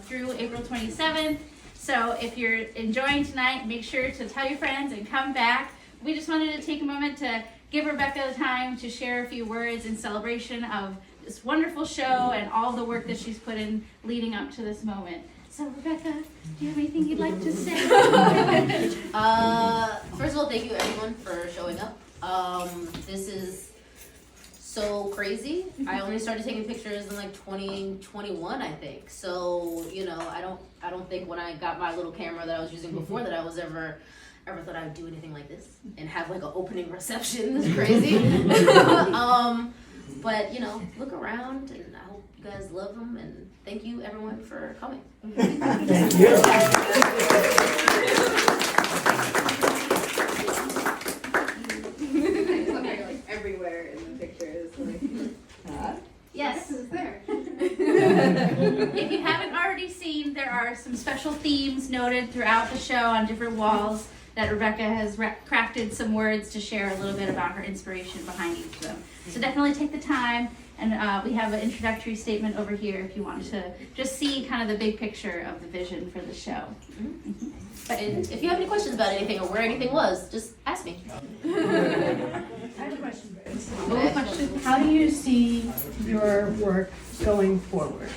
through April 27th. So if you're enjoying tonight, make sure to tell your friends and come back. We just wanted to take a moment to give Rebekah the time to share a few words in celebration of this wonderful show and all the work that she's put in leading up to this moment. So Rebekah, do you have anything you'd like to say? First of all, thank you everyone for showing up. This is so crazy. I only started taking pictures in like 2021, I think. So, you know, I don't think when I got my little camera that I was using before that I was ever thought I would do anything like this and have like an opening reception. It's crazy. But you know, look around, and I hope you guys love them, and thank you everyone for coming. Thank you. Like everywhere in the pictures. Like, Yes. it's there. If you haven't already seen, there are some special themes noted throughout the show on different walls that Rebekah has crafted some words to share a little bit about her inspiration behind each of them. So definitely take the time, and we have an introductory statement over here if you want to just see kind of the big picture of the vision for the show. Mm-hmm. But if you have any questions about anything or where anything was, just ask me. I have a question. How do you see your work going forward?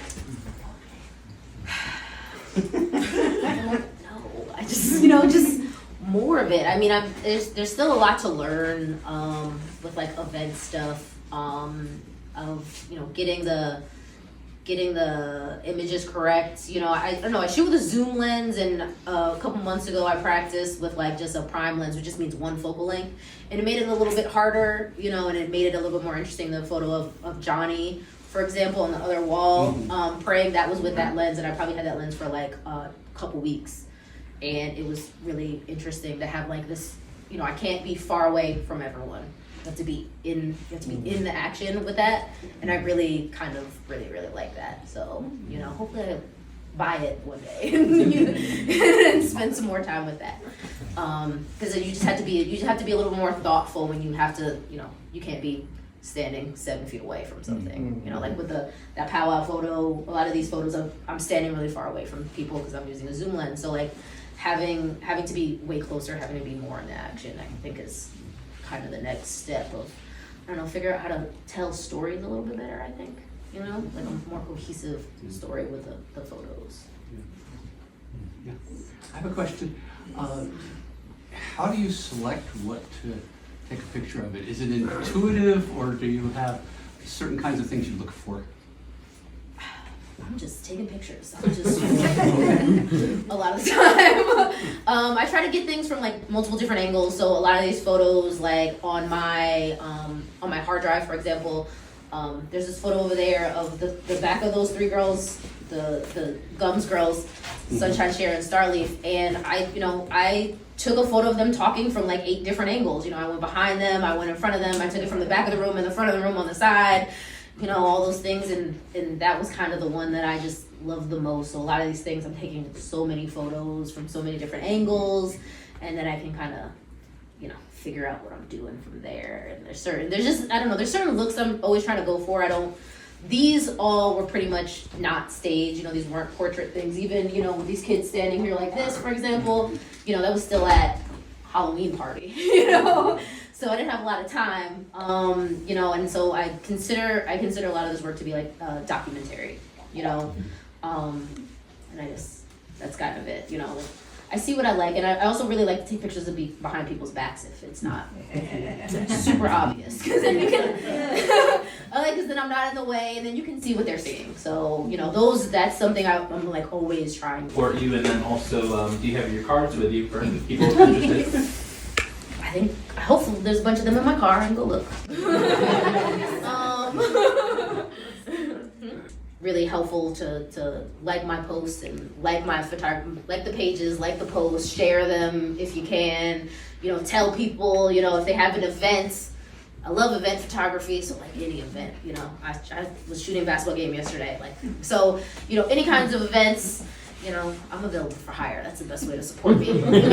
I don't know. I just, just more of it. I mean, there's still a lot to learn with like event stuff, of getting the images correct. I don't know. I shoot with a zoom lens, and a couple months ago I practiced with like just a prime lens, which just means one focal length, and it made it a little bit harder, and it made it a little bit more interesting. The photo of Johnny, for example, on the other wall, praying, that was with that lens, and I probably had that lens for like a couple weeks, and it was really interesting to have like this. I can't be far away from everyone. You have to be in the action with that, and I really kind of really like that. So hopefully I buy it one day and spend some more time with that. Because you just have to be a little more thoughtful when you have to. You can't be standing 7 feet away from something. Like with that powwow photo, a lot of these photos I'm standing really far away from people because I'm using a zoom lens. So like having to be way closer, having to be more in the action, I think is kind of the next step of, I don't know, figure out how to tell stories a little bit better, I think. Like a more cohesive story with the photos. Yeah. I have a question. How do you select what to take a picture of it? Is it intuitive, or do you have certain kinds of things you look for? I'm just taking pictures. I'm just a lot of the time. I try to get things from like multiple different angles. So a lot of these photos, like on my hard drive, for example, there's this photo over there of the back of those 3 girls, the Gums girls, Sunshine, Sharon, Starleaf, and I took a photo of them talking from like 8 different angles. I went behind them, I went in front of them, I took it from the back of the room and the front of the room on the side. All those things, and that was kind of the one that I just loved the most. So a lot of these things, I'm taking so many photos from so many different angles, and then I can kind of, figure out what I'm doing from there. And there's certain looks I'm always trying to go for. These all were pretty much not staged. These weren't portrait things. Even, with these kids standing here like this, for example, that was still at Halloween party, So I didn't have a lot of time, and so I consider a lot of this work to be like documentary, and that's kind of it, I see what I like, and I also really like to take pictures of behind people's backs if it's not super obvious, because then you can, because then I'm not in the way, and then you can see what they're seeing. So that's something I'm like always trying to support you. And then also, do you have your cards with you for people who are interested? Hopefully there's a bunch of them in my car, and go look. Really helpful to like my posts and like my photography, like the pages, like the posts, share them if you can. Tell people, if they have an event. I love event photography, so like any event, I was shooting a basketball game yesterday, so any kinds of events, I'm available for hire. That's the best way to support me.